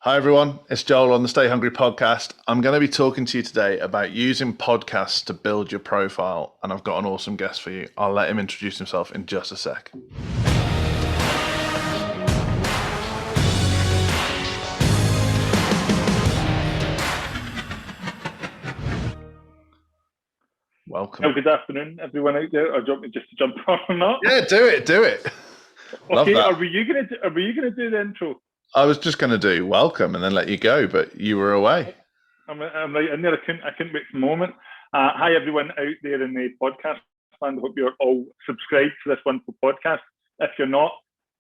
Hi everyone, it's Joel on the Stay Hungry podcast. I'm going to be talking to you today about using podcasts to build your profile, and I've got an awesome guest for you. I'll let him introduce himself in just a sec. Welcome. Well, good afternoon, everyone out there. Or do you want me just to jump on or not? Yeah, do it. Love Okay, that. are you gonna do the intro? I was just going to do welcome and then let you go, but you were away. I'm right in there. I couldn't wait for the moment. Hi, everyone out there in the podcast land. I hope you're all subscribed to this wonderful podcast. If you're not,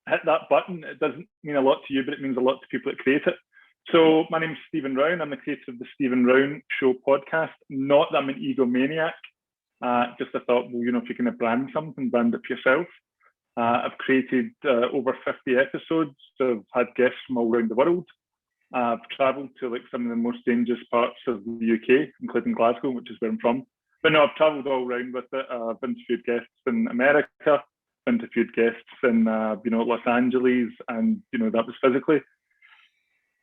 hit that button. It doesn't mean a lot to you, but it means a lot to people that create it. So my name's Stephen Rowan. I'm the creator of the Stephen Rowan Show podcast. Not that I'm an egomaniac. Just I thought, well, if you're going to brand something, brand it for yourself. I've created over 50 episodes. So I've had guests from all around the world. I've travelled to some of the most dangerous parts of the UK, including Glasgow, which is where I'm from. But no, I've travelled all around with it. I've interviewed guests in America, interviewed guests in Los Angeles, and that was physically.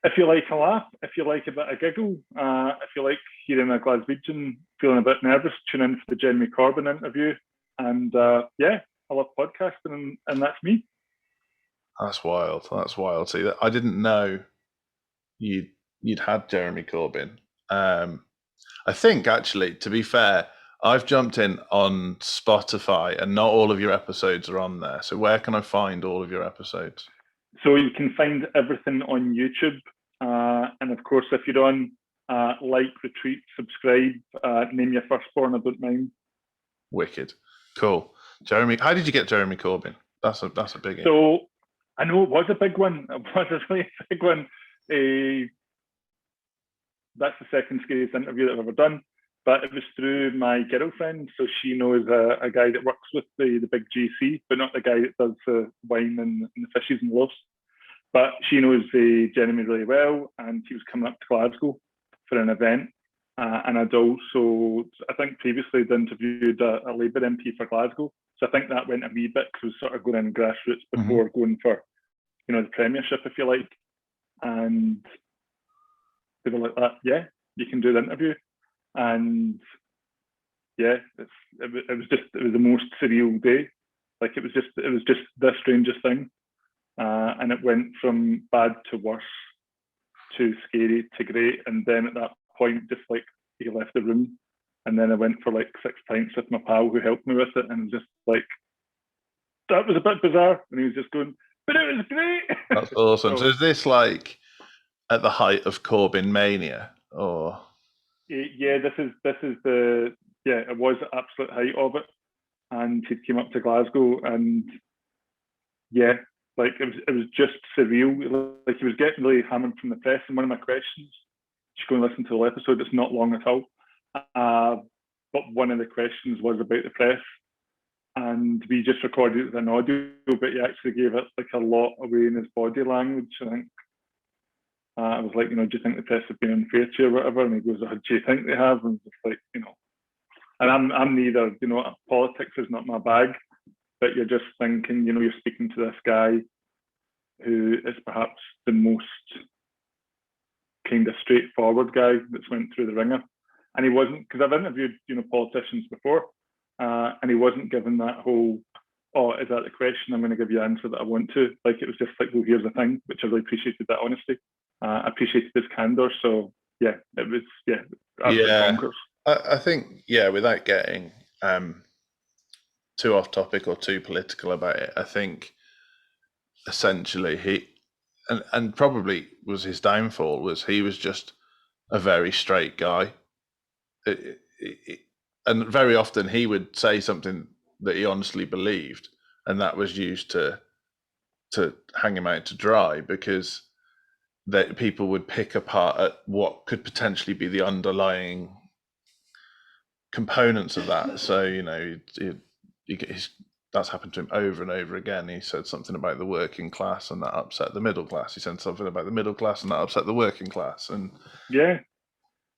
If you like a laugh, if you like a bit of giggle, if you like hearing a Glaswegian feeling a bit nervous, tune in for the Jeremy Corbyn interview. And I love podcasting, and that's me. That's wild. See, I didn't know you'd had Jeremy Corbyn. I think, actually, to be fair, I've jumped in on Spotify and not all of your episodes are on there. So where can I find all of your episodes? So you can find everything on YouTube. And of course, if you're on like, retweet, subscribe, name your firstborn, I don't mind. Wicked. Cool. Jeremy, how did you get Jeremy Corbyn? That's a big one. So I know it was a big one. It was a really big one. That's the second scariest interview that I've ever done. But it was through my girlfriend. So she knows a guy that works with the big GC, but not the guy that does the wine and the fishes and loaves. But she knows Jeremy really well, and he was coming up to Glasgow for an event. And I'd also, I think previously I'd interviewed a Labour MP for Glasgow. So I think that went a wee bit because I was sort of going in grassroots before going for, the premiership, if you like. And they were like, yeah, you can do the interview. And yeah, it was the most surreal day. It was just the strangest thing. And it went from bad to worse to scary to great. And then at that point, just he left the room. And then I went for 6 pints with my pal who helped me with it. And just that was a bit bizarre. And he was just going, but it was great. That's awesome. So is this at the height of Corbyn mania, or? Yeah, this is it was the absolute height of it. And he came up to Glasgow, and yeah, it was just surreal. He was getting really hammered from the press. And one of my questions, you should go and listen to the episode. It's not long at all. But one of the questions was about the press, and we just recorded it as an audio. But he actually gave it a lot away in his body language. I think I was like, do you think the press have been unfair to you or whatever? And he goes, oh, do you think they have? And just and I'm neither. Politics is not my bag. But you're just thinking, you're speaking to this guy who is perhaps the most kind of straightforward guy that's went through the ringer. And he wasn't, because I've interviewed, politicians before, and he wasn't given that whole, oh, is that the question? I'm going to give you an answer that I want to. It was just well, here's the thing, which I really appreciated that honesty. I appreciated his candor. So, yeah, it was, bonkers. I think, without getting too off topic or too political about it, I think essentially he, and probably was his downfall, was he was just a very straight guy. And very often he would say something that he honestly believed, and that was used to hang him out to dry, because that people would pick apart at what could potentially be the underlying components of that. So that's happened to him over and over again. He said something about the working class, and that upset the middle class. He said something about the middle class, and that upset the working class. And yeah,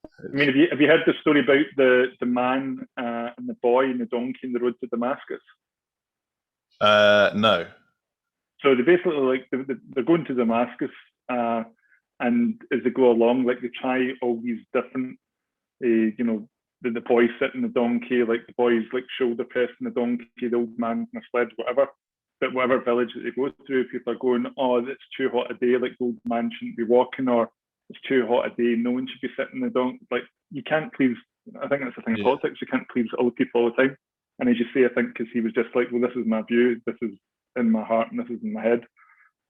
I mean, have you heard the story about the man and the boy and the donkey in the road to Damascus? No. So they basically they're going to Damascus, And as they go along, like they try all these different, the boy sitting the donkey, like the boy's like shoulder pressing the donkey, the old man in a sled, whatever. But whatever village that they go through, people are going, oh, it's too hot a day, like the old man shouldn't be walking, or it's too hot a day, no one should be sitting the donkey. Like, you can't please, I think that's the thing in politics, you can't please all people all the time. And as you say, I think because he was just like, well, this is my view, this is in my heart, and this is in my head.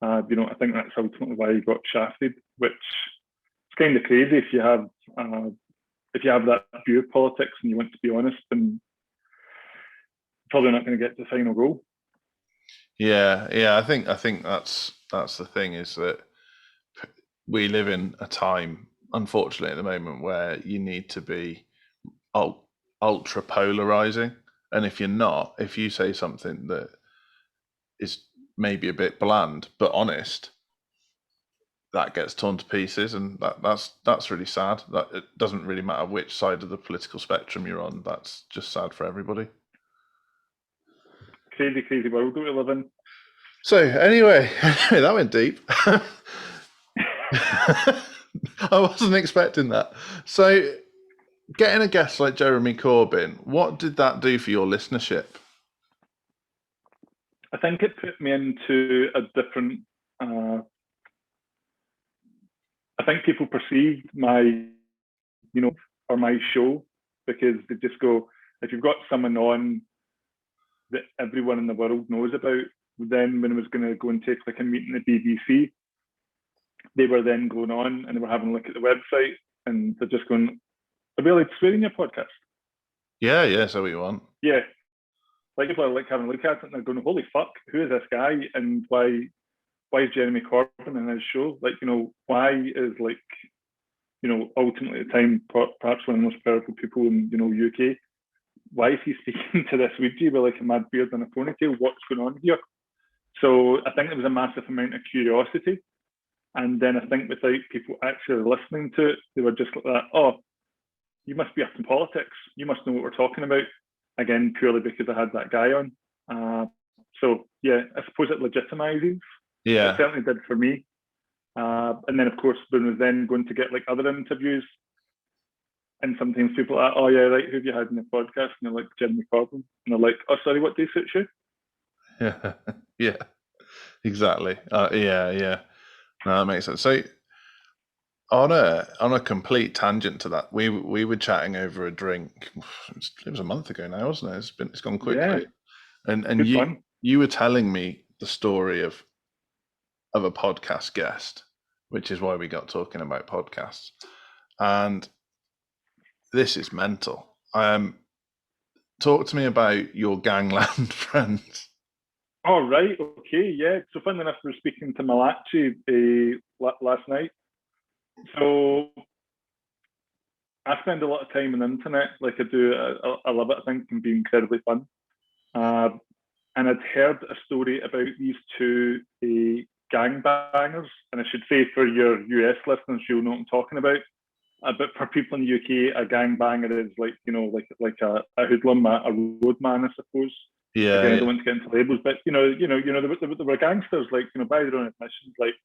I think that's ultimately why he got shafted, which is kind of crazy if you have that view of politics and you want to be honest, then probably not going to get to the final goal. Yeah. I think that's the thing, is that we live in a time, unfortunately, at the moment where you need to be ultra polarizing, and if you're not, if you say something that is maybe a bit bland but honest, that gets torn to pieces, and that's really sad. That it doesn't really matter which side of the political spectrum you're on. That's just sad for everybody. Crazy world that we live in. So anyway, that went deep. I wasn't expecting that. So getting a guest like Jeremy Corbyn, what did that do for your listenership? I think it put me into a different. I think people perceived my, or my show, because they just go, if you've got someone on that everyone in the world knows about, then when I was going to go and take like a meeting at the BBC, they were then going on and they were having a look at the website and they're just going, are we allowed to swear in your podcast? Yeah, so what you want. Yeah. Like people are like having a look at it and they're going, holy fuck, who is this guy and why is Jeremy Corbyn in his show? Like, why is like, ultimately at the time perhaps one of the most powerful people in, UK, why is he speaking to this Ouija with like a mad beard and a ponytail? What's going on here? So I think there was a massive amount of curiosity. And then I think without people actually listening to it, they were just like that, oh, you must be up in politics. You must know what we're talking about. Again, purely because I had that guy on. So yeah, I suppose it legitimizes. Yeah. It certainly did for me. And then of course, when I was then going to get like other interviews, and sometimes people are, oh yeah, right, who have you had in the podcast? And they're like, Jeremy Corbyn. And they're like, oh, sorry, what day suits you? Yeah, exactly. Yeah. No, that makes sense. So on a complete tangent to that, we were chatting over a drink. It was a month ago now, wasn't it? It's gone quickly. Yeah. And you were telling me the story of a podcast guest, which is why we got talking about podcasts. And this is mental. Talk to me about your gangland friends. Oh, right. Okay. Yeah. So funnily enough, we were speaking to Malachi last night. So I spend a lot of time on the internet, like I do. I love it. I think it can be incredibly fun. And I'd heard a story about these two gangbangers. And I should say for your US listeners, you'll know what I'm talking about. But for people in the UK, a gangbanger is like, like a hoodlum, a roadman, I suppose. Yeah. Again, I don't want to get into labels, but there were gangsters, like, by their own admissions, like,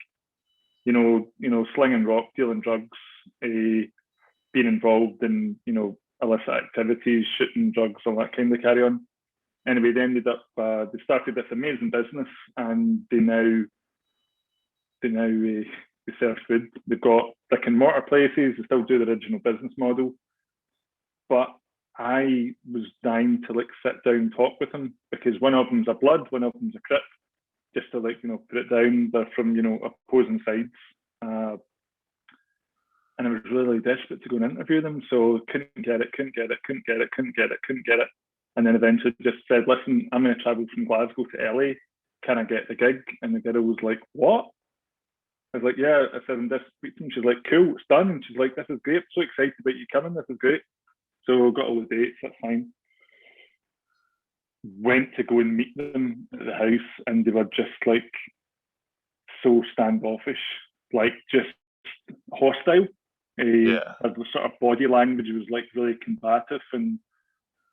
slinging rock, dealing drugs, being involved in, illicit activities, shooting drugs, all that kind of carry on. Anyway, they ended up, they started this amazing business, and they serve food. They've got brick and mortar places. They still do the original business model, but I was dying to like sit down and talk with them, because one of them's a blood, one of them's a crip, just to like, put it down. They're from, opposing sides. And I was really desperate to go and interview them. So couldn't get it. And then eventually just said, listen, I'm going to travel from Glasgow to LA. Can I get the gig? And the girl was like, what? I was like, yeah. I said, I'm just speaking. She's like, cool, it's done. And she's like, this is great. I'm so excited about you coming. This is great. So got all the dates, that's fine. Went to go and meet them at the house, and they were just like so standoffish, like just hostile. The sort of body language was like really combative, and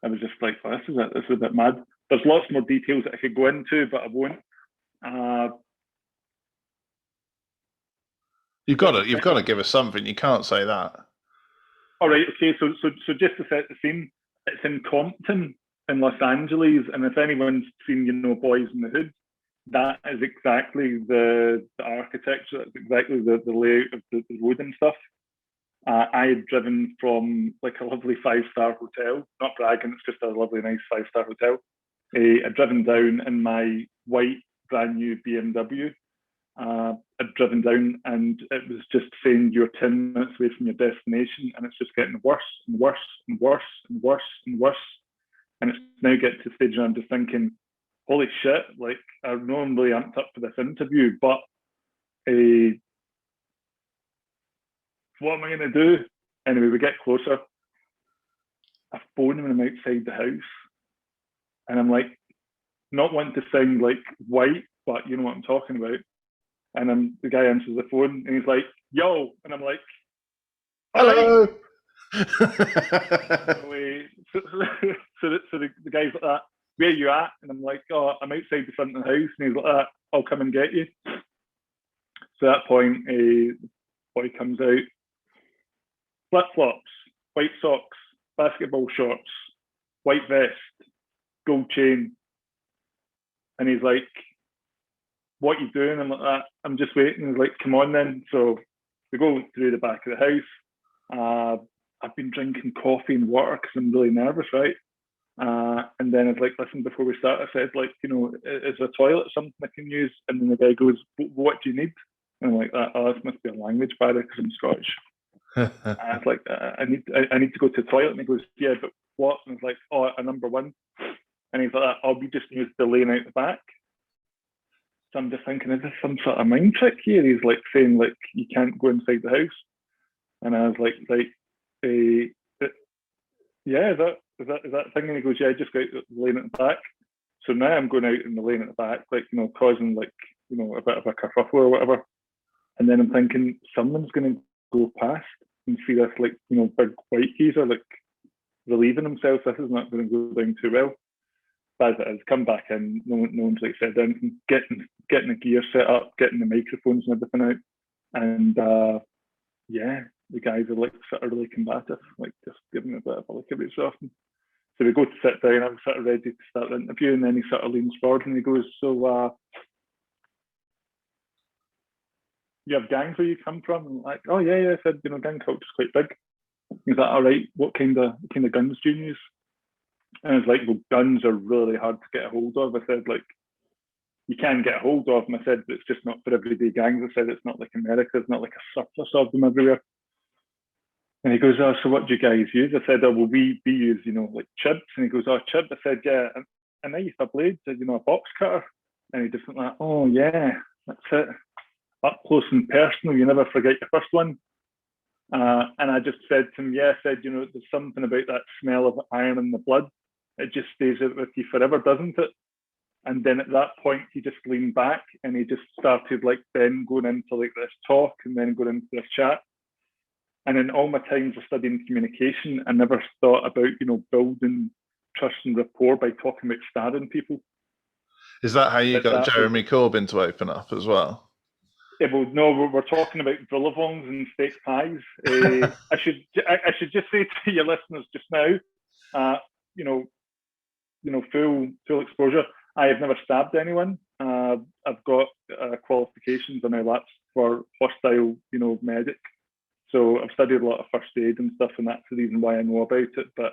I was just like, oh, this is a bit mad. There's lots more details that I could go into, but I won't. You've got to give us something. You can't say that. All right, okay. So just to set the scene, it's in Compton in Los Angeles, and if anyone's seen, Boys in the Hood, that is exactly the architecture. That's exactly the layout of the road and stuff. I had driven from like a lovely 5-star hotel. Not bragging, it's just a lovely, nice 5-star hotel. I'd driven down in my white, brand new BMW. I'd driven down and it was just saying you're 10 minutes away from your destination, and it's just getting worse and worse and worse and worse and worse. And it's now getting to the stage where I'm just thinking, holy shit, like I know I'm really amped up for this interview, but what am I going to do? Anyway, we get closer. I phone him when I'm outside the house. And I'm like, not wanting to sound like white, but you know what I'm talking about. And the guy answers the phone and he's like, yo. And I'm like, hello. Anyway, so the guy's like that, where you at? And I'm like, oh, I'm outside the front of the house. And he's like that, I'll come and get you. So at that point, the boy comes out, flip-flops, white socks, basketball shorts, white vest, gold chain. And he's like, what are you doing? I'm like, that. I'm just waiting. He's like, come on then. So we go through the back of the house. I've been drinking coffee and water because I'm really nervous, right? And then I was like, listen, before we start, I said, like, is a toilet something I can use? And then the guy goes, what do you need? And I'm like, oh, this must be a language barrier because I'm Scottish. I was like, I need to go to the toilet. And he goes, yeah, but what? And I was like, oh, a number one. And he's like, oh, we just use the lane out the back. So I'm just thinking, is this some sort of mind trick here? He's like saying, like, you can't go inside the house. And I was like, yeah, is that thing? And he goes, yeah, just go out the lane at the back. So now I'm going out in the lane at the back, like, causing like, a bit of a kerfuffle or whatever. And then I'm thinking, someone's going to go past and see this, like, big white geezer, like, relieving himself. This is not going to go down too well. But as it is, come back in, no one's like said anything, getting the gear set up, getting the microphones and everything out. And yeah, the guys are like sort of really combative, like just giving a bit of a look every so often. So we go to sit down, I'm sort of ready to start the interview, and then he sort of leans forward and he goes, so you have gangs where you come from? And I'm like, oh yeah, I said, gang culture's quite big. He's like, all right, what kind of guns do you use? And I was like, well, guns are really hard to get a hold of. I said, like, you can get a hold of them. I said, but it's just not for everyday gangs. I said, it's not like America. It's not like a surplus of them everywhere. And he goes, oh, so what do you guys use? I said, oh, well, we use, like chibs. And he goes, oh, chib. I said, yeah, a knife, a blade, a box cutter. And he just went like, oh, yeah, that's it. Up close and personal. You never forget your first one. And I just said to him, yeah, I said, there's something about that smell of iron in the blood. It just stays with you forever, doesn't it? And then at that point, he just leaned back and he just started like then going into like this talk and then going into this chat. And in all my times of studying communication, I never thought about, building trust and rapport by talking about stabbing people. Is that how you got Jeremy Corbyn to open up as well? Yeah, well, no, we're talking about billabongs and steak pies. I should just say to your listeners just now, full exposure. I have never stabbed anyone. I've got qualifications on my laps for hostile, medic. So I've studied a lot of first aid and stuff, and that's the reason why I know about it. But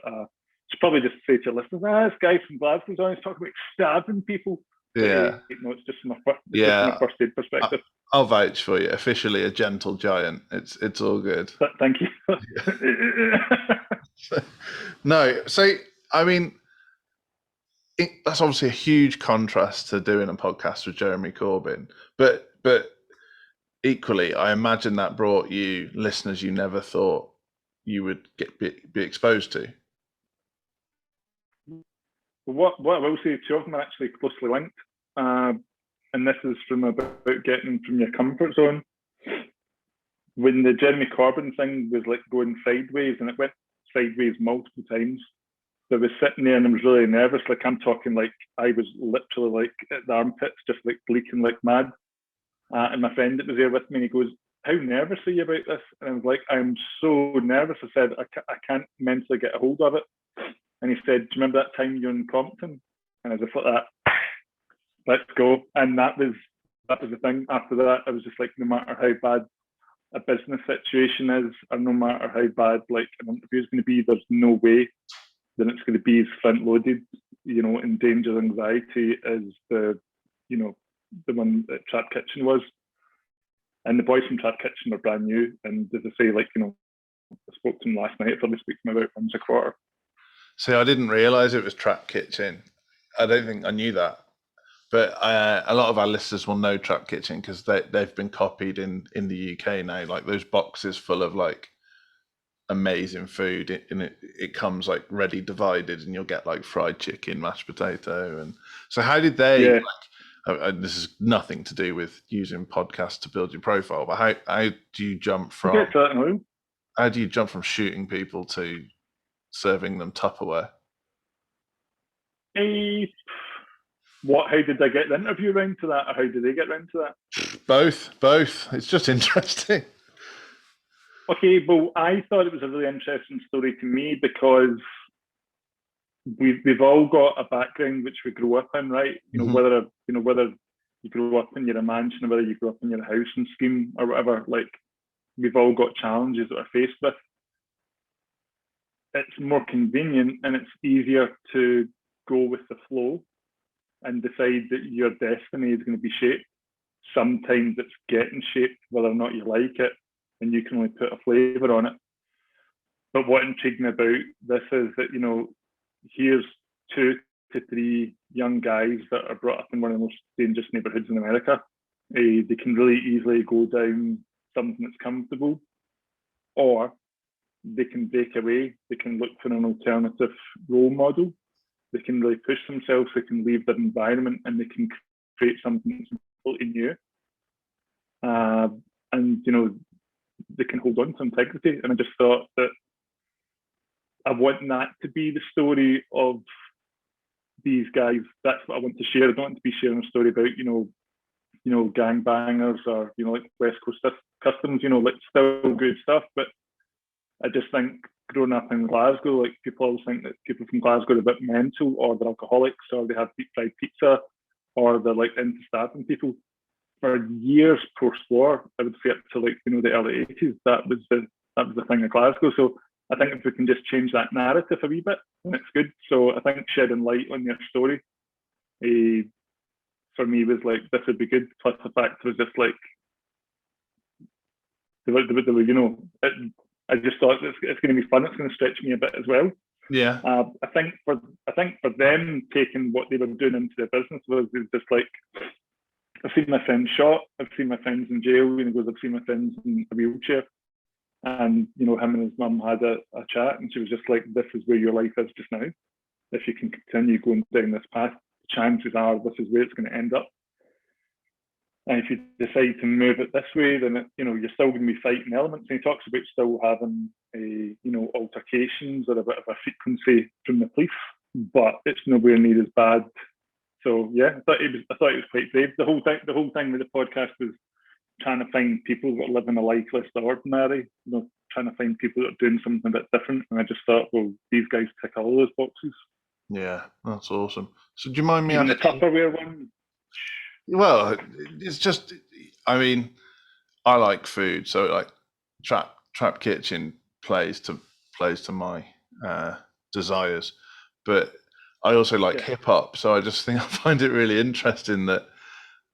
should probably just say to your listeners, this guy from Glasgow's always talking about stabbing people. Yeah. No, it's just from a first aid perspective. I'll vouch for you. Officially a gentle giant. It's all good. Thank you. No, so I mean, that's obviously a huge contrast to doing a podcast with Jeremy Corbyn, but equally, I imagine that brought you listeners you never thought you would be exposed to. What I will say, two of them are actually closely linked, and this is from about getting from your comfort zone. When the Jeremy Corbyn thing was like going sideways, and it went sideways multiple times, so I was sitting there and I was really nervous. Like I'm talking like I was literally like at the armpits, just like bleaking like mad. And my friend that was there with me, he goes, how nervous are you about this? And I was like, I'm so nervous. I said, I can't mentally get a hold of it. And he said, do you remember that time you're in Compton? And I was just like that, let's go. And that was the thing. After that, I was just like, no matter how bad a business situation is, or no matter how bad like an interview is going to be, there's no way that it's going to be as front loaded, and danger anxiety as the one that Trap Kitchen was. And the boys from Trap Kitchen were brand new. And as I say, I spoke to them last night. I probably speak to them about once a quarter. See, I didn't realise it was Trap Kitchen. I don't think I knew that. But a lot of our listeners will know Trap Kitchen because they've been copied in the UK now. Like those boxes full of like amazing food, and it comes like ready divided, and you'll get like fried chicken, mashed potato, and so how did they? Yeah. This is nothing to do with using podcasts to build your profile, but how do you jump from? How do you jump from shooting people to serving them Tupperware? How did I get the interview round to that, or how did they get round to that? Both. It's just interesting. Okay, well, I thought it was a really interesting story to me because we've all got a background which we grew up in, right? Whether you grew up in your mansion or whether you grew up in your housing scheme or whatever, like we've all got challenges that we're faced with. It's more convenient and it's easier to go with the flow and decide that your destiny is going to be shaped. Sometimes it's getting shaped whether or not you like it, and you can only put a flavour on it. But what intrigued me about this is that, here's 2 to 3 young guys that are brought up in one of the most dangerous neighbourhoods in America. They can really easily go down something that's comfortable, or they can break away. They can look for an alternative role model. They can really push themselves. They can leave their environment and they can create something that's completely new. And they can hold on to integrity. And I just thought that I want that to be the story of these guys. That's what I want to share. I don't want to be sharing a story about gangbangers or like West Coast customs. Like still good stuff, but I just think growing up in Glasgow, like people always think that people from Glasgow are a bit mental, or they're alcoholics, or they have deep fried pizza, or they're like into stabbing people. For years post-war, I would say up to the early 80s, that was the thing in Glasgow. So I think if we can just change that narrative a wee bit, then it's good. So I think shedding light on your story, for me, was like, this would be good. Plus the fact it was just like, I just thought it's going to be fun. It's going to stretch me a bit as well. Yeah. I think for them taking what they were doing into their business was just like, I've seen my friends shot, I've seen my friends in jail, I've seen my friends in a wheelchair. And, him and his mum had a chat, and she was just like, this is where your life is just now. If you can continue going down this path, chances are this is where it's going to end up. And if you decide to move it this way, then you're still going to be fighting elements. And he talks about still having altercations or a bit of a frequency from the police, but it's nowhere near as bad. So yeah, I thought it was quite brave. The whole thing with the podcast was trying to find people that live in a life less than ordinary. Trying to find people that are doing something a bit different. And I just thought, well, these guys tick all those boxes. Yeah, that's awesome. So do you mind me asking? The Tupperware one? Well, it's just, I mean, I like food, so like Trap Kitchen plays to my desires, but I also like hip hop, so I just think I find it really interesting that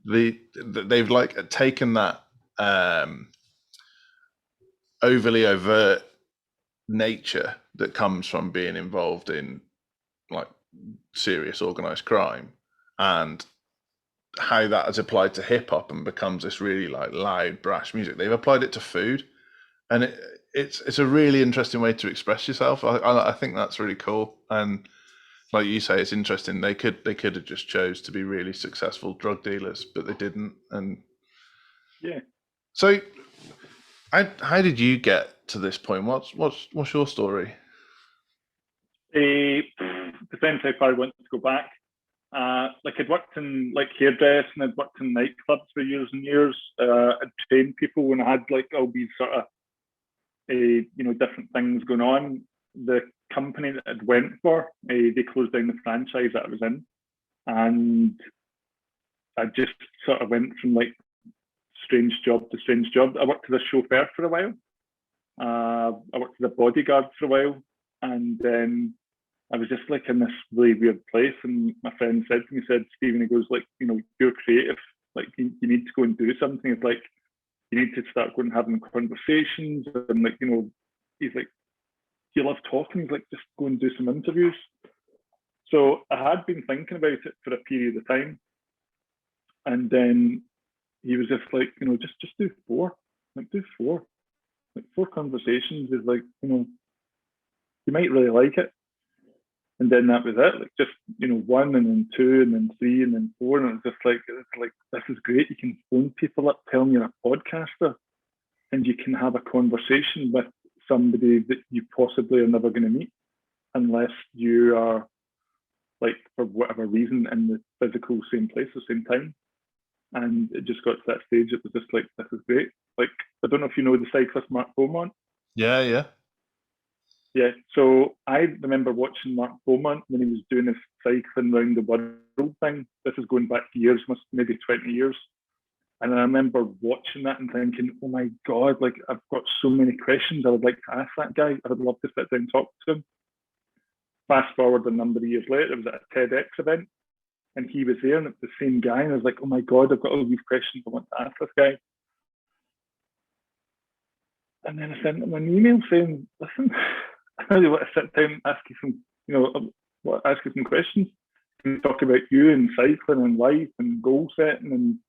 they've like taken that overly overt nature that comes from being involved in like serious organized crime, and how that has applied to hip hop and becomes this really like loud, brash music. They've applied it to food, and it's a really interesting way to express yourself. I think that's really cool. And like you say, it's interesting. They could have just chose to be really successful drug dealers, but they didn't. And yeah. So, how did you get to this point? What's your story? Depends how far I want to go back. like I'd worked in like hairdressing, I'd worked in nightclubs for years and years. I'd trained people when I had like all these sort of different things going on. The company that I'd went for, they closed down the franchise that I was in, and I just sort of went from like strange job to strange job. I worked as a chauffeur for a while. I worked as a bodyguard for a while, and then I was just like in this really weird place. And my friend said to me, Stephen, he goes like, you're creative, like you need to go and do something. It's like you need to start going and having conversations, and like he's like, you love talking. He's like, just go and do some interviews. So I had been thinking about it for a period of time, and then he was just like, just do four, like do four, like four conversations is like, you might really like it. And then that was it, like just, one and then two and then three and then four. And it's like, this is great. You can phone people up, tell them you're a podcaster, and you can have a conversation with somebody that you possibly are never going to meet unless you are, like, for whatever reason, in the physical same place at the same time. And it just got to that stage. It was just like, this is great. Like, I don't know if you know the cyclist Mark Beaumont. Yeah. Yeah, so I remember watching Mark Beaumont when he was doing this cycling around the world thing. This is going back years, maybe 20 years. And I remember watching that and thinking, oh my God, like I've got so many questions I would like to ask that guy. I would love to sit down and talk to him. Fast forward a number of years later, it was at a TEDx event, and he was there, and it was the same guy. And I was like, oh my God, I've got all these questions I want to ask this guy. And then I sent him an email saying, listen, I really want to sit down and ask you some questions. And talk about you and cycling and life and goal setting and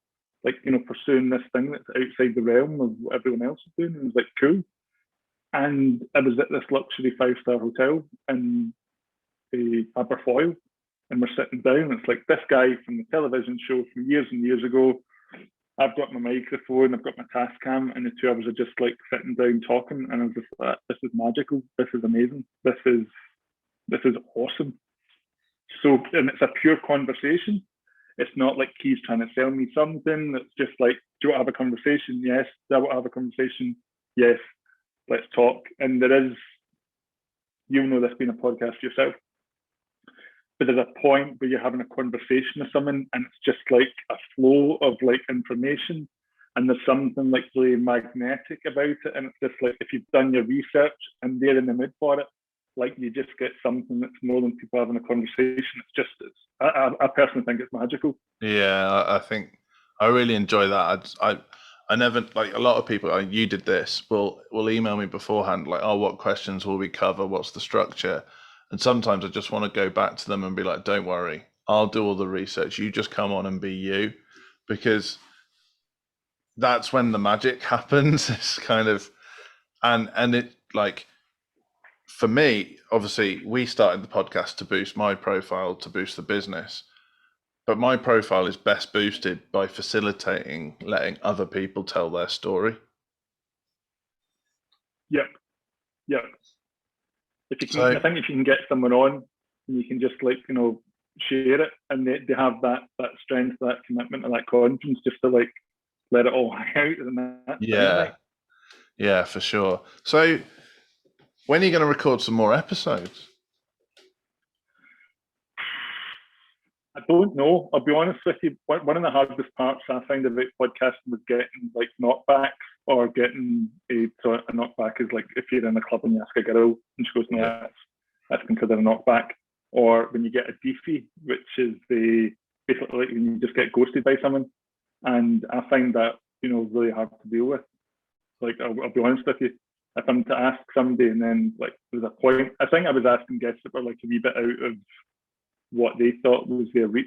pursuing this thing that's outside the realm of what everyone else is doing. And it was like, cool. And I was at this luxury 5-star hotel in Aberfoyle, and we're sitting down. It's like this guy from the television show from years and years ago. I've got my microphone, I've got my task cam, and the two of us are just like sitting down talking. And I was just like, this is magical. This is amazing. This is awesome. So, and it's a pure conversation. It's not like he's trying to sell me something. It's just like, do you want to have a conversation? Yes. Do I want to have a conversation? Yes. Let's talk. And there is, this being a podcast yourself, but there's a point where you're having a conversation with someone and it's just like a flow of like information, and there's something like really magnetic about it. And it's just like, if you've done your research and they're in the mood for it, like you just get something that's more than people having a conversation. I personally think it's magical. Yeah, I think I really enjoy that. I never, like a lot of people, you did this, will email me beforehand, like, oh, what questions will we cover? What's the structure? And sometimes I just want to go back to them and be like, don't worry, I'll do all the research. You just come on and be you, because that's when the magic happens. It's kind of, and it, like, for me, obviously, we started the podcast to boost my profile, to boost the business. But my profile is best boosted by facilitating, letting other people tell their story. Yep. If you can, I think if you can get someone on and you can just share it, and they have that strength, that commitment, and that confidence, just to like let it all hang out. Yeah, for sure. So, when are you going to record some more episodes? I don't know. I'll be honest with you. One of the hardest parts I find about podcasting was getting like knockbacks, or getting a knockback is like if you're in a club and you ask a girl and she goes, no, that's considered a knockback. Or when you get a deefy, which is basically like when you just get ghosted by someone. And I find that, really hard to deal with. Like, I'll be honest with you. If I'm to ask somebody and then like there's a point, I think I was asking guests that were like a wee bit out of what they thought was their reach,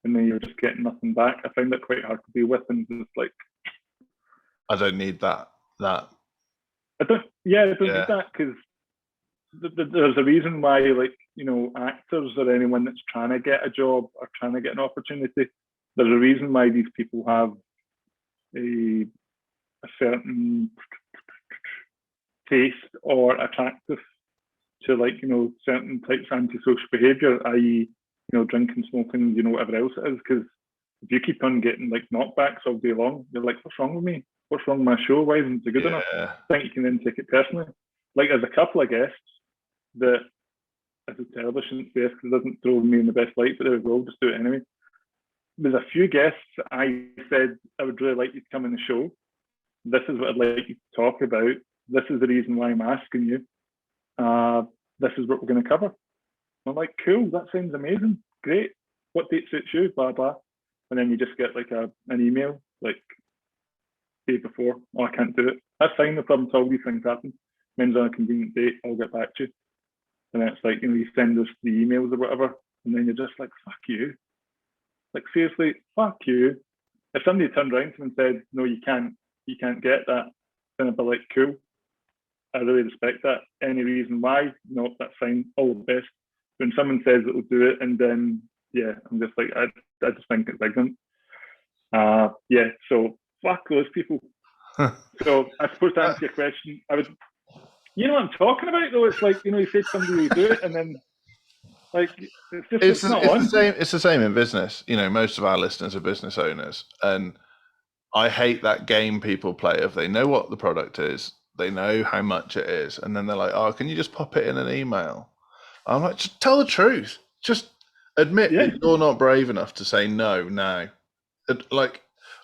and then you're just getting nothing back. I find that quite hard to deal with, and just like, I don't need that. I don't need that, because there's a reason why, like, actors or anyone that's trying to get a job or trying to get an opportunity, there's a reason why these people have a certain taste or attractive to, like, certain types of antisocial behaviour, i.e., drinking, smoking, whatever else it is. Because if you keep on getting like knockbacks all day long, you're like, what's wrong with me? What's wrong with my show? Why isn't it good enough? I think you can then take it personally. Like there's a couple of guests that as a terrible, I shouldn't say this because it doesn't throw me in the best light, but there we go, just do it anyway. There's a few guests I said I would really like you to come on the show. This is what I'd like you to talk about. This is the reason why I'm asking you. This is what we're going to cover. I'm like, cool, that sounds amazing. Great. What date suits you? Blah, blah. And then you just get like an email, like day before. Oh, I can't do it. That's fine, no problem at all. These things happen. When's on a convenient date, I'll get back to you. And then it's like, you send us the emails or whatever. And then you're just like, fuck you. Like, seriously, fuck you. If somebody turned around to me and said, no, you can't get that, then I'd be like, cool. I really respect that. Any reason why? No, that's fine. All the best. When someone says that they'll do it, and then, yeah, I'm just like, I just think it's ignorant. Yeah, so fuck those people. So I suppose to answer your question, I would, you know what I'm talking about though? It's like, you said somebody will do it, and then like it's not on. It's the same in business. Most of our listeners are business owners, and I hate that game people play of they know what the product is, they know how much it is, and then they're like, oh, can you just pop it in an email? I'm like, just tell the truth. Just admit that you're not brave enough to say no now.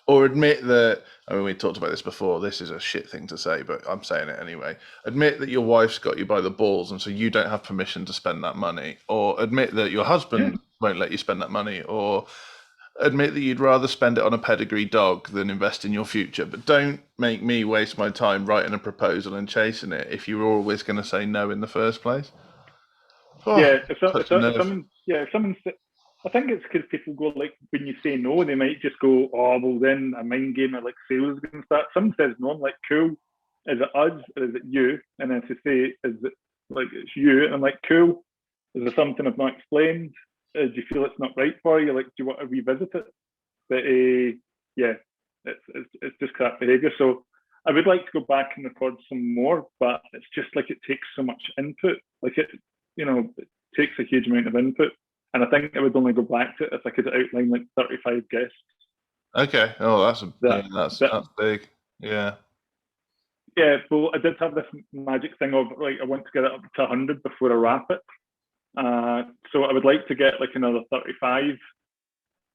Or admit that, we talked about this before, this is a shit thing to say, but I'm saying it anyway. Admit that your wife's got you by the balls and so you don't have permission to spend that money. Or admit that your husband won't let you spend that money. Or admit that you'd rather spend it on a pedigree dog than invest in your future. But don't make me waste my time writing a proposal and chasing it if you're always going to say no in the first place. Oh, yeah, if someone I think it's because people go like, when you say no, they might just go, oh, well then a mind game or like sales is going to start. Someone says no, I'm like, cool. Is it us or is it you? And then to say, is it like it's you? And I'm like, cool. Is there something I've not explained? Do you feel it's not right for you? Like, do you want to revisit it? But yeah, it's just crap behaviour. So I would like to go back and record some more, but it's just like it takes so much input. Like it takes a huge amount of input. And I think I would only go back to it if I could outline like 35 guests. Okay. Oh, that's big. Yeah. Yeah. Well, I did have this magic thing of like I want to get it up to 100 before I wrap it. So I would like to get like another 35.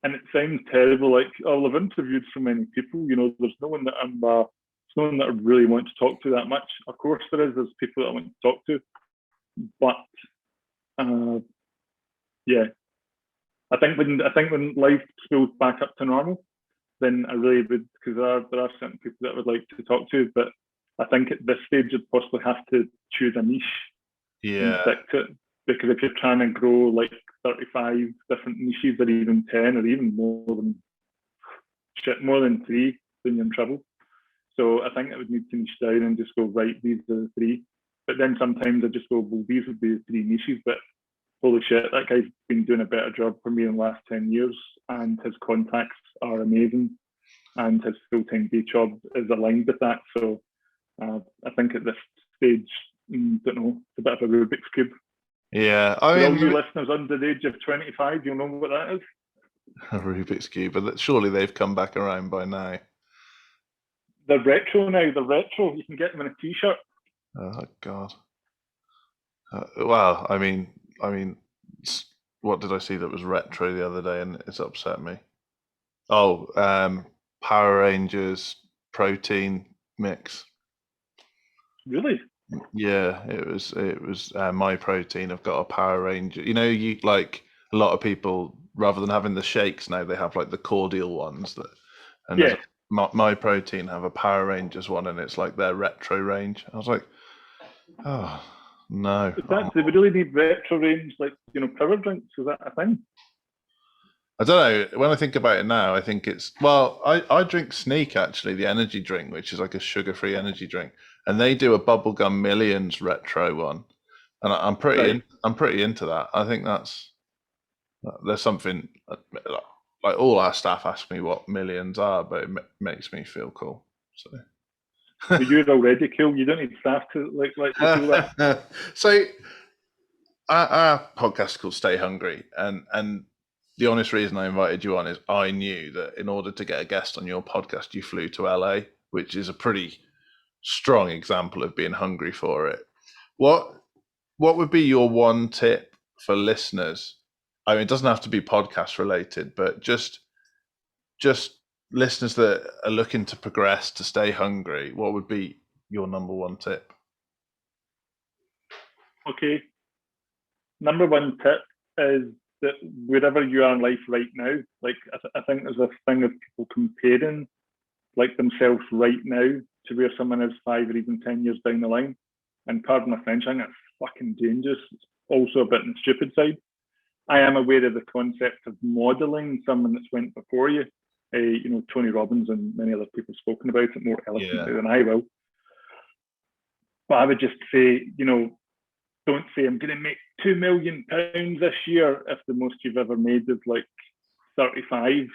And it sounds terrible. Like, oh, I've interviewed so many people. There's no one that I really want to talk to that much. Of course, there's people that I want to talk to, but. Yeah, I think when life spills back up to normal, then I really would, because there are certain people that I would like to talk to, but I think at this stage you'd possibly have to choose a niche and stick to it, because if you're trying to grow like 35 different niches or even 10 or even more than 3, then you're in trouble. So I think I would need to niche down and just go, right, these are the 3. But then sometimes I just go, well, these would be the 3 niches, but holy shit, that guy's been doing a better job for me in the last 10 years, and his contacts are amazing, and his full-time day job is aligned with that. So I think at this stage, don't know, it's a bit of a Rubik's Cube. Yeah. For all you listeners under the age of 25, you'll know what that is. A Rubik's Cube, but surely they've come back around by now. They're retro now, You can get them in a t-shirt. Oh, God. Well, I mean, what did I see that was retro the other day and it's upset me? Oh, Power Rangers protein mix. Really? Yeah, it was My Protein. I've got a Power Ranger. You like a lot of people, rather than having the shakes now, they have like the cordial ones My Protein have a Power Rangers one, and it's like their retro range. I was like, oh. No. Do we really need retro range, like, power drinks? Is that a thing? I don't know. When I think about it now, I think it's, well, I drink Sneak, actually, the energy drink, which is like a sugar-free energy drink. And they do a Bubblegum Millions retro one. And I'm pretty into that. I think there's something, like all our staff ask me what millions are, but it makes me feel cool. So. You're already cool. You don't need staff to like you feel that. So our podcast is called Stay Hungry, and the honest reason I invited you on is I knew that in order to get a guest on your podcast, you flew to LA, which is a pretty strong example of being hungry for it. What would be your one tip for listeners? I mean, it doesn't have to be podcast related, but just listeners that are looking to progress, to stay hungry. What would be your number one tip? Okay. Number one tip is that wherever you are in life right now, like I think there's a thing of people comparing like themselves right now to where someone is 5 or even 10 years down the line. And pardon my French, I think that's fucking dangerous. It's also a bit on the stupid side. I am aware of the concept of modelling someone that's went before you. Tony Robbins and many other people have spoken about it more eloquently than I will. But I would just say, don't say I'm going to make £2 million this year if the most you've ever made is like 35,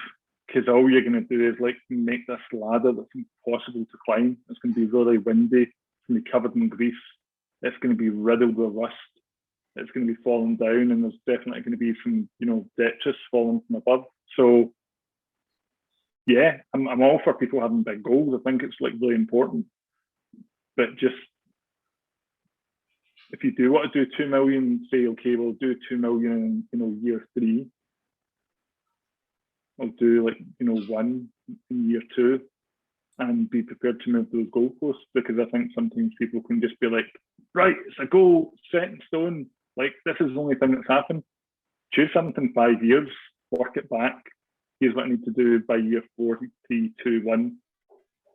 because all you're going to do is like make this ladder that's impossible to climb. It's going to be really windy. It's going to be covered in grease. It's going to be riddled with rust. It's going to be falling down, and there's definitely going to be some, detritus falling from above. So, yeah, I'm all for people having big goals. I think it's like really important, but just if you do want to do 2 million, say, okay, we'll do 2 million in, year 3. I'll do like, 1 in year 2 and be prepared to move those goalposts, because I think sometimes people can just be like, right, it's a goal set in stone. Like, this is the only thing that's happened. Choose something 5 years, work it back. Here's what I need to do by year 4, 3, 2, 1.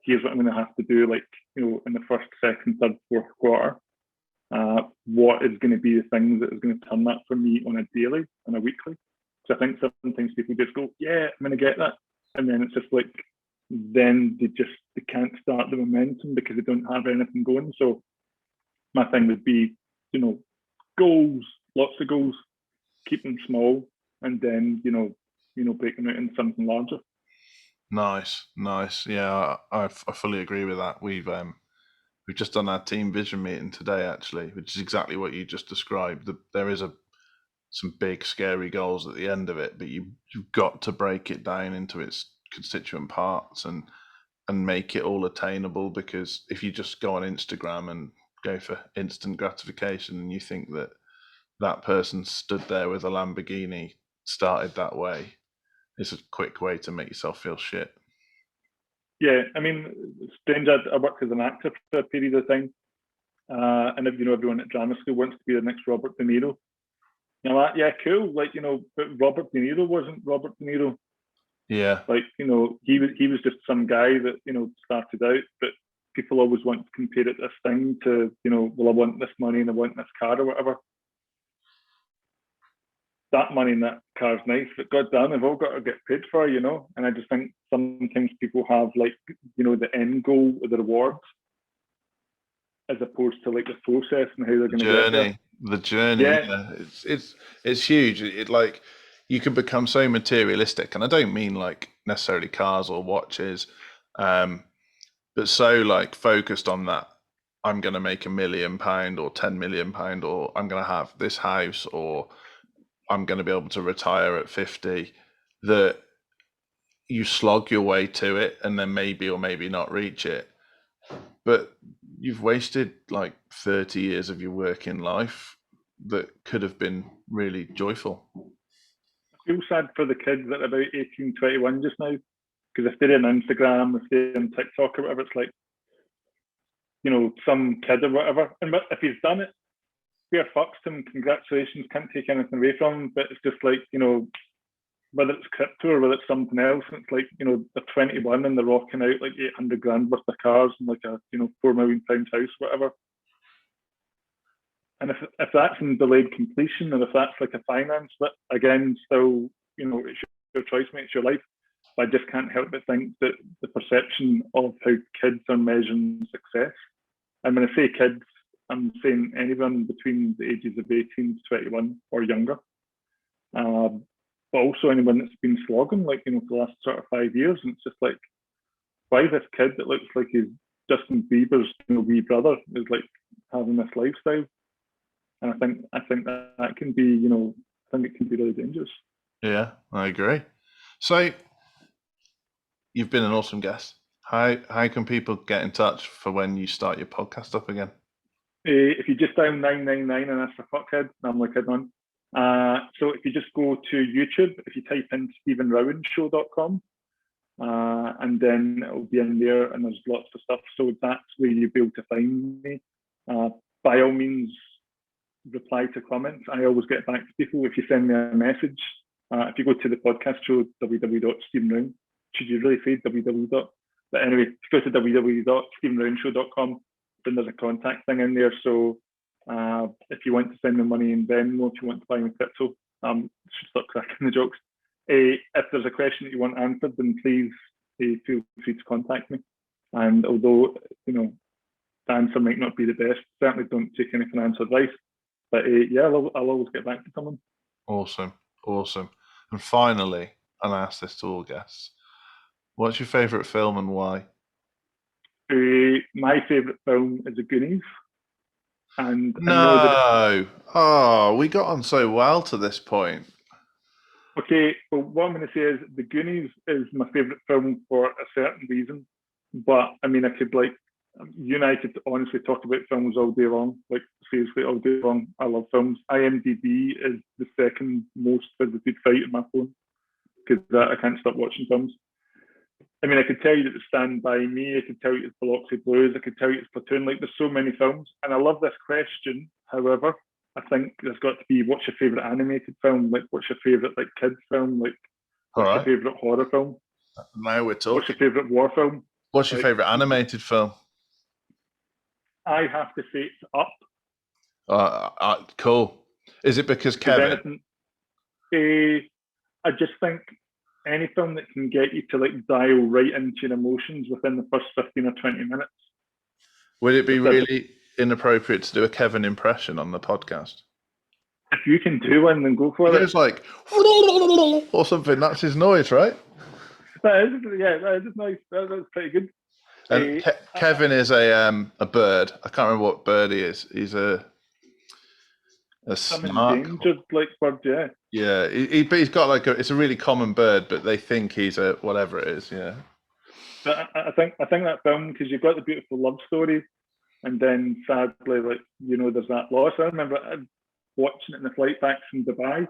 Here's what I'm going to have to do, like, in the first, second, third, fourth quarter. What is going to be the things that is going to turn that for me on a daily and a weekly? So I think sometimes people just go, yeah, I'm going to get that. And then it's just like, then they can't start the momentum because they don't have anything going. So my thing would be, goals, lots of goals, keep them small, and then, break them out into something larger. Nice. Yeah, I fully agree with that. We've just done our team vision meeting today, actually, which is exactly what you just described. There is some big, scary goals at the end of it, but you've got to break it down into its constituent parts and make it all attainable, because if you just go on Instagram and go for instant gratification and you think that person stood there with a Lamborghini, started that way, it's a quick way to make yourself feel shit. Yeah, I mean, it's strange. I worked as an actor for a period of time, and everyone at drama school wants to be the next Robert De Niro. Like, yeah, cool. Like, but Robert De Niro wasn't Robert De Niro. Yeah. Like, he was just some guy that, started out, but people always want to compare it this thing to, well, I want this money and I want this car or whatever. That money and that car's nice, but goddamn, they've all got to get paid for, And I just think sometimes people have like, the end goal or the rewards, as opposed to like the process and how they're going to get there. The journey, yeah. It's huge. It like, you can become so materialistic, and I don't mean like necessarily cars or watches, but so like focused on that. I'm going to make £1 million or £10 million, or I'm going to have this house, or I'm going to be able to retire at 50, that you slog your way to it and then maybe or maybe not reach it. But you've wasted like 30 years of your working life that could have been really joyful. I feel sad for the kids that are about 18, 21 just now, because if they're on Instagram, if they're on TikTok or whatever, it's like, some kid or whatever. And if he's done it, fair fucks to him, congratulations, can't take anything away from him. But it's just like, whether it's crypto or whether it's something else, it's like, they're 21 and they're rocking out like 800 grand worth of cars and like a, £4 million house, whatever. And if that's in delayed completion, and if that's like a finance, but again, still, it's your choice, mate, it's your life. But I just can't help but think that the perception of how kids are measuring success, and when I say kids, I'm saying anyone between the ages of 18 to 21 or younger, but also anyone that's been slogging, like, for the last sort of 5 years. And it's just like, why this kid that looks like he's Justin Bieber's wee brother is like having this lifestyle? and I think that can be, you know, I think it can be really dangerous. Yeah, I agree. So you've been an awesome guest. How can people get in touch for when you start your podcast up again? If you just dial 999 and ask for fuckhead, I'm like kidding on. So if you just go to YouTube, if you type in StephenRowanShow.com, and then it'll be in there, and there's lots of stuff. So that's where you'll be able to find me. By all means, reply to comments. I always get back to people if you send me a message. If you go to the podcast show, www.stephenrowan, should you really say www? But anyway, if you go to www.stephenrowanshow.com, then there's a contact thing in there. So if you want to send me money in Venmo, if you want to buy me crypto, should stop cracking the jokes. If there's a question that you want answered, then please feel free to contact me. And although, you know, the answer might not be the best, certainly don't take any financial advice. But yeah, I'll always get back to someone. Awesome. And finally, and I ask this to all guests, what's your favourite film and why? My favourite film is The Goonies. And no, I know that we got on so well to this point. Okay, well, what I'm going to say is The Goonies is my favourite film for a certain reason. But I mean, I could you and I could honestly talk about films all day long, like seriously all day long. I love films. IMDb is the second most visited site on my phone because I can't stop watching films. I mean, I could tell you that The Stand By Me, I could tell you it's Biloxi Blues, I could tell you it's Platoon. Like, there's so many films, and I love this question. However, I think there's got to be, what's your favourite animated film? Like, what's your favourite kids film? Like, what's your favourite horror film? Now we're talking. What's your favourite war film? What's your favourite animated film? I have to say it's Up. Cool. Is it because Kevin? I just think any film that can get you to dial right into your emotions within the first 15 or 20 minutes. Would it be really inappropriate to do a Kevin impression on the podcast? If you can do one, then go for it. It's like or something. That's his noise, right? That is nice. That's pretty good. And Kevin is a bird. I can't remember what bird he is. He's a snark. Endangered bird, yeah. Yeah, he's got it's a really common bird, but they think he's a whatever it is. Yeah. But I think that film, because you've got the beautiful love story, and then sadly, there's that loss. I remember watching it in the flight back from Dubai.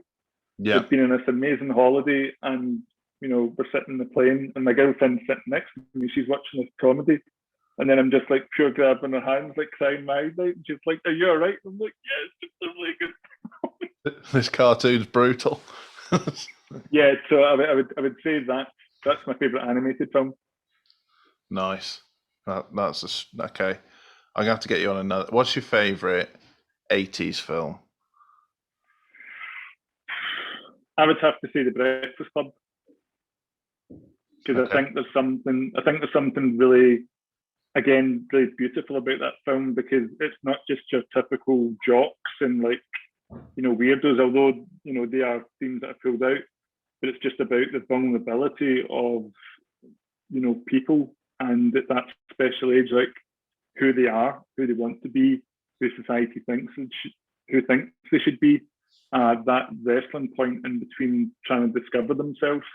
Yeah. We've been on this amazing holiday, and we're sitting in the plane, and my girlfriend's sitting next to me. She's watching this comedy, and then I'm just pure grabbing her hands, crying my eyes out. And she's like, "Are you all right?" I'm like, "Yeah, it's just really good." This cartoon's brutal. Yeah, so I would say that's my favourite animated film. Nice. That's okay. I'm gonna have to get you on another. What's your favourite 80s film? I would have to say The Breakfast Club, because I think there's something really, again, really beautiful about that film, because it's not just your typical jocks and weirdos, although they are themes that are pulled out, but it's just about the vulnerability of people, and at that special age, who they are, who they want to be, who society thinks they should be. That wrestling point in between trying to discover themselves.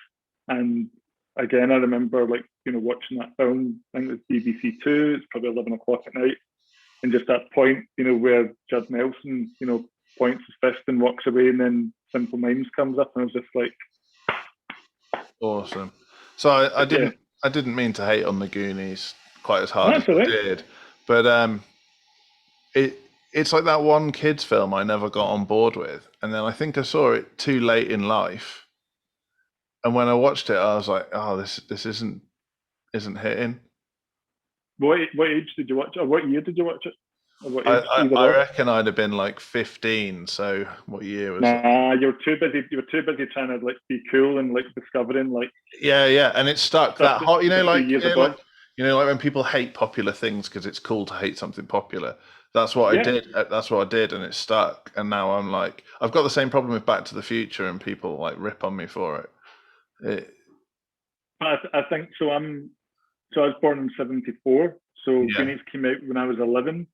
And again, I remember watching that film. I think it was BBC Two. It's probably 11 o'clock at night, and just that point, where Judd Nelson, points his fist and walks away, and then Simple Minds comes up, and I was just like, awesome. So I didn't mean to hate on the Goonies quite as hard as I did, but it's like that one kids film I never got on board with, and then I think I saw it too late in life, and when I watched it, I was like, "Oh, this isn't hitting." What age did you watch it? Or what year did you watch it? I reckon I'd have been 15. So what year was it? Nah, you were too busy trying to be cool and discovering Yeah, and it stuck that hot. When people hate popular things because it's cool to hate something popular. That's what I did. That's what I did, and it stuck. And now I'm I've got the same problem with Back to the Future, and people rip on me for it. I think so. I was born in '74, so Goonies came out when I was 11.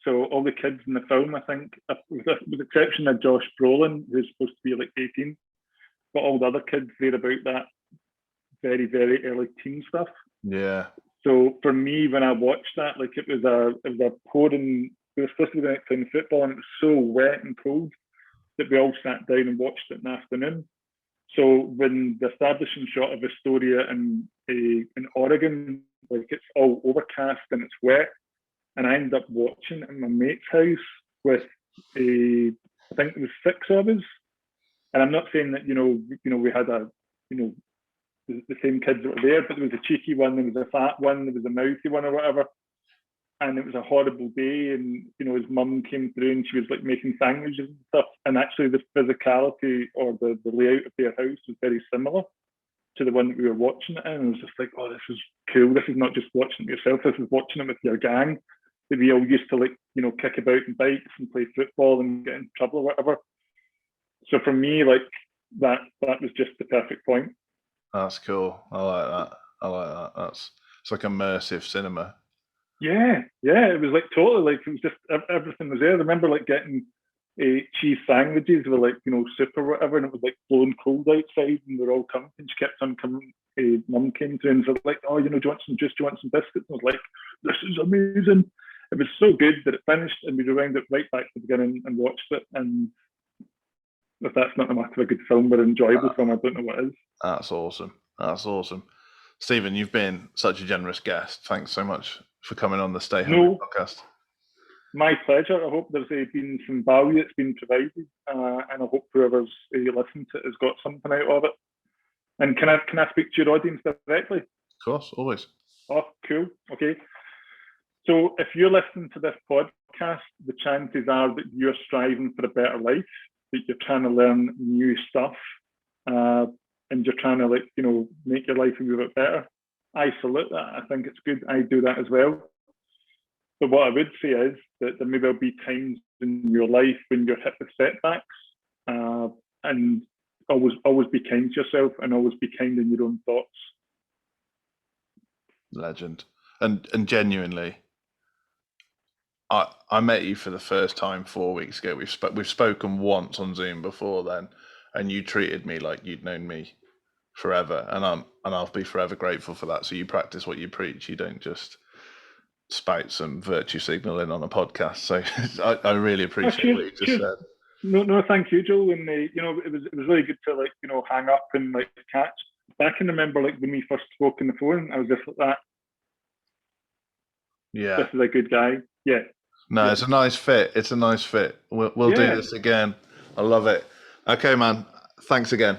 So all the kids in the film, I think, with the exception of Josh Brolin, who's supposed to be like 18, but all the other kids, they're about that very, very early teen stuff. Yeah. So for me, when I watched that, like it was a pouring. We were supposed to be playing football, and it was so wet and cold that we all sat down and watched it in the afternoon. So when the establishing shot of Astoria in Oregon, like it's all overcast and it's wet, and I ended up watching it in my mate's house with I think it was 6 of us. And I'm not saying that we had the same kids that were there, but there was a cheeky one, there was a fat one, there was a mouthy one or whatever. And it was a horrible day, and his mum came through and she was like making sandwiches and stuff. And actually, the physicality or the layout of their house was very similar to the one that we were watching it in. And I was just like, oh, this is cool. This is not just watching it yourself. This is watching it with your gang that we all used to kick about in bikes and play football and get in trouble or whatever. So for me, like that was just the perfect point. That's cool. I like that. It's like immersive cinema. Yeah, it was like totally like it was just everything was there. I remember like getting cheese sandwiches with soup or whatever, and it was like blowing cold outside, and we were all coming. And she kept on coming. Mum came through and said like, "Oh, do you want some juice? Do you want some biscuits?" And I was like, "This is amazing." It was so good that it finished, and we rewound it right back to the beginning and watched it. And if that's not a matter of a good film but an enjoyable film, I don't know what is. That's awesome. Stephen, you've been such a generous guest. Thanks so much for coming on the Stay Hungry podcast. My pleasure. I hope there's been some value that's been provided, and I hope whoever's listened to it has got something out of it. And can I speak to your audience directly? Of course, always. Oh, cool. Okay. So if you're listening to this podcast, the chances are that you're striving for a better life, that you're trying to learn new stuff, and you're trying to make your life a little bit better. I salute that. I think it's good. I do that as well. But what I would say is that there may well be times in your life when you're hit with setbacks, and always be kind to yourself and always be kind in your own thoughts. Legend. And genuinely, I met you for the first time 4 weeks ago. We've spoken once on Zoom before then, and you treated me like you'd known me forever, and I'll be forever grateful for that. So you practice what you preach. You don't just spout some virtue signaling on a podcast. So I really appreciate what you just said. No, thank you, Joe. And it was really good to hang up and catch. I can remember when we first spoke on the phone, I was just like that. Yeah, this is a good guy. Yeah. No, yeah. It's a nice fit. We'll do this again. I love it. Okay, man. Thanks again.